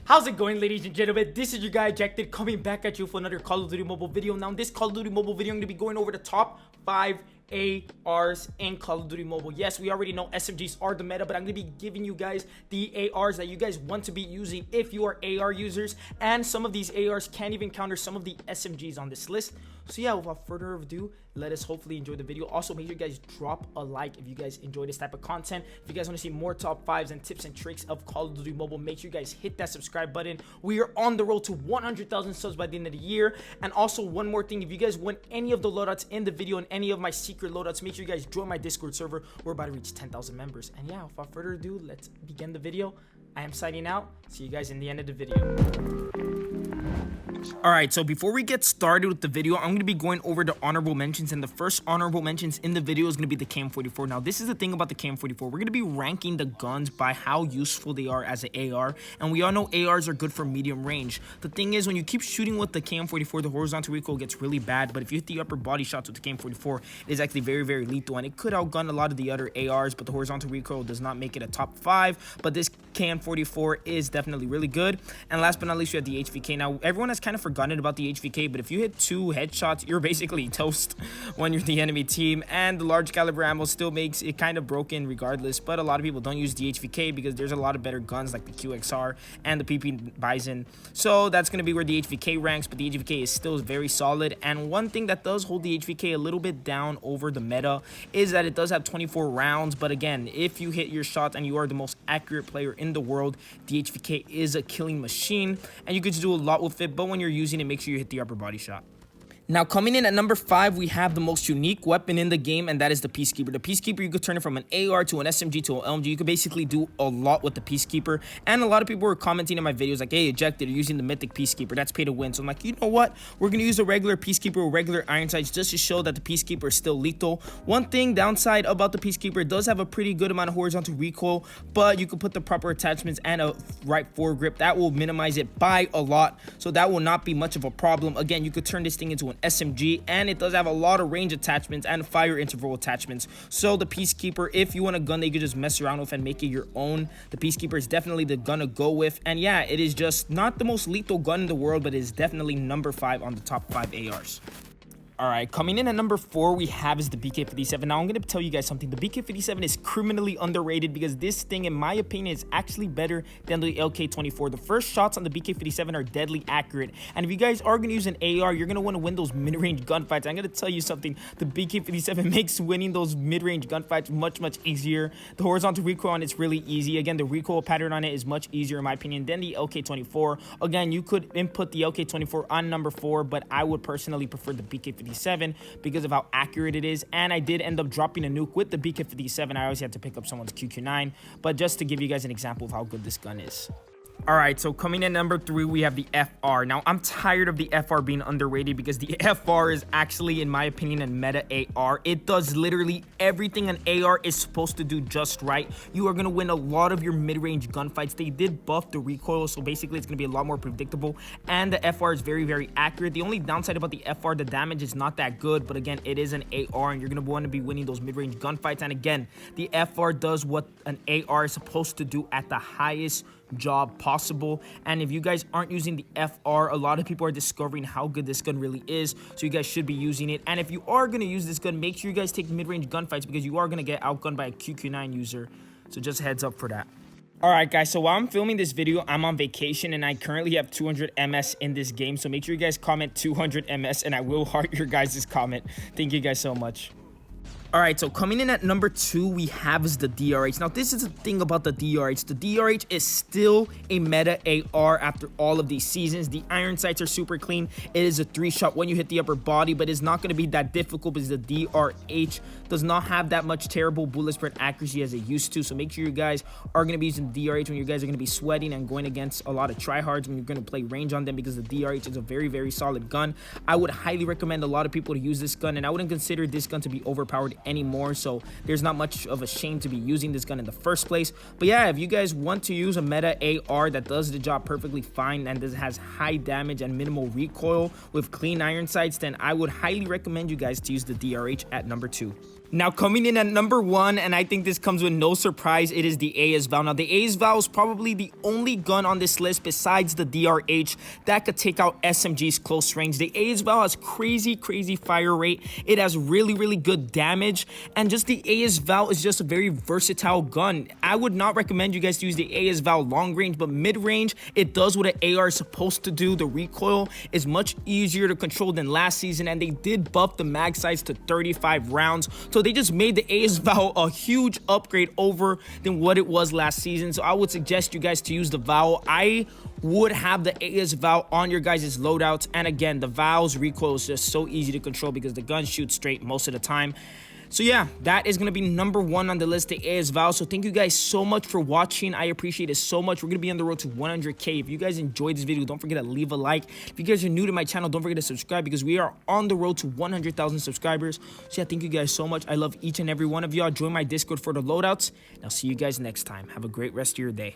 How's it going, ladies and gentlemen? This is your guy Ejected coming back at you for another Call of Duty Mobile video. Now in this Call of Duty Mobile video, I'm going to be going over the top 5 ARs in Call of Duty Mobile. Yes, we already know SMGs are the meta, but I'm going to be giving you guys the ARs that you guys want to be using if you are AR users, and some of these ARs can even counter some of the SMGs on this list. So yeah, without further ado, let us hopefully enjoy the video. Also, make sure you guys drop a like if you guys enjoy this type of content. If you guys want to see more top 5s and tips and tricks of Call of Duty Mobile, make sure you guys hit that subscribe button. We are on the road to 100,000 subs by the end of the year. And also, one more thing, if you guys want any of the loadouts in the video and any of my secret loadouts, make sure you guys join my Discord server. We're about to reach 10,000 members. And yeah, without further ado, let's begin the video. I am signing out. See you guys in the end of the video. Alright, so before we get started with the video, I'm going to be going over the honorable mentions, and the first honorable mentions in the video is going to be the KM44. Now, this is the thing about the KM44. We're going to be ranking the guns by how useful they are as an AR, and we all know ARs are good for medium range. The thing is, when you keep shooting with the KM44, the horizontal recoil gets really bad, but if you hit the upper body shots with the KM44, it is actually very, very lethal, and it could outgun a lot of the other ARs, but the horizontal recoil does not make it a top 5, but this KM44 is definitely really good. And last but not least, we have the HVK. Now, everyone has kind of forgotten about the HVK, but if you hit 2 headshots, you're basically toast when you're the enemy team, and the large caliber ammo still makes it kind of broken regardless. But a lot of people don't use the HVK because there's a lot of better guns like the QXR and the PP Bison, so that's going to be where the HVK ranks. But the HVK is still very solid, and one thing that does hold the HVK a little bit down over the meta is that it does have 24 rounds. But again, if you hit your shots and you are the most accurate player in the world, the HVK is a killing machine, and you can do a lot with it. But when you're using it, make sure you hit the upper body shot. Now, coming in at number 5, we have the most unique weapon in the game, and that is the Peacekeeper. The Peacekeeper, you could turn it from an AR to an SMG to an LMG. You could basically do a lot with the Peacekeeper, and a lot of people were commenting in my videos like, hey, Ejected, you're using the Mythic Peacekeeper. That's pay to win. So I'm like, you know what? We're going to use a regular Peacekeeper with regular iron sights just to show that the Peacekeeper is still lethal. One thing downside about the Peacekeeper, it does have a pretty good amount of horizontal recoil, but you can put the proper attachments and a right foregrip. That will minimize it by a lot, so that will not be much of a problem. Again, you could turn this thing into an SMG, and it does have a lot of range attachments and fire interval attachments. So the Peacekeeper, if you want a gun that you could just mess around with and make it your own, the Peacekeeper is definitely the gun to go with. And yeah, it is just not the most lethal gun in the world, but it is definitely number 5 on the top 5 ARs. Alright, coming in at number 4, we have is the BK57. Now, I'm going to tell you guys something. The BK57 is criminally underrated because this thing, in my opinion, is actually better than the LK24. The first shots on the BK57 are deadly accurate. And if you guys are going to use an AR, you're going to want to win those mid-range gunfights. I'm going to tell you something. The BK57 makes winning those mid-range gunfights much, much easier. The horizontal recoil on it's really easy. Again, the recoil pattern on it is much easier, in my opinion, than the LK24. Again, you could input the LK24 on number 4, but I would personally prefer the BK57 because of how accurate it is. And I did end up dropping a nuke with the BK57. I always had to pick up someone's QQ9, but just to give you guys an example of how good this gun is. Alright, so coming in number 3, we have the FR. Now, I'm tired of the FR being underrated because the FR is actually, in my opinion, a meta AR. It does literally everything an AR is supposed to do just right. You are going to win a lot of your mid-range gunfights. They did buff the recoil, so basically it's going to be a lot more predictable, and the FR is very, very accurate. The only downside about the FR, the damage is not that good, but again, it is an AR, and you're going to want to be winning those mid-range gunfights. And again, the FR does what an AR is supposed to do at the highest job possible. And if you guys aren't using the FR, a lot of people are discovering how good this gun really is, so you guys should be using it. And if you are going to use this gun, make sure you guys take mid-range gunfights because you are going to get outgunned by a QQ9 user, so just heads up for that. Alright guys, so while I'm filming this video, I'm on vacation and I currently have 200 MS in this game, so make sure you guys comment 200 MS and I will heart your guys' comment. Thank you guys so much. Alright, so coming in at number 2, we have is the DRH. Now, this is the thing about the DRH. The DRH is still a meta AR after all of these seasons. The iron sights are super clean. It is a 3-shot when you hit the upper body, but it's not going to be that difficult because the DRH does not have that much terrible bullet spread accuracy as it used to. So make sure you guys are going to be using the DRH when you guys are going to be sweating and going against a lot of tryhards when you're going to play range on them, because the DRH is a very, very solid gun. I would highly recommend a lot of people to use this gun, and I wouldn't consider this gun to be overpowered anymore, so there's not much of a shame to be using this gun in the first place. But yeah, if you guys want to use a meta AR that does the job perfectly fine and has high damage and minimal recoil with clean iron sights, then I would highly recommend you guys to use the DRH at number 2. Now coming in at number 1, and I think this comes with no surprise, it is the ASVAL. Now the ASVAL is probably the only gun on this list besides the DRH that could take out SMGs close range. The ASVAL has crazy fire rate. It has really good damage, and just the ASVAL is just a very versatile gun. I would not recommend you guys to use the ASVAL long range, but mid range, it does what an AR is supposed to do. The recoil is much easier to control than last season, and they did buff the mag size to 35 rounds. So they just made the ASVAL a huge upgrade over than what it was last season. So I would suggest you guys to use the VAL. I would have the ASVAL on your guys' loadouts. And again, the VAL's recoil is just so easy to control because the gun shoots straight most of the time. So yeah, that is going to be number 1 on the list, the ASVAL. So thank you guys so much for watching. I appreciate it so much. We're going to be on the road to 100K. If you guys enjoyed this video, don't forget to leave a like. If you guys are new to my channel, don't forget to subscribe because we are on the road to 100,000 subscribers. So yeah, thank you guys so much. I love each and every one of y'all. Join my Discord for the loadouts. And I'll see you guys next time. Have a great rest of your day.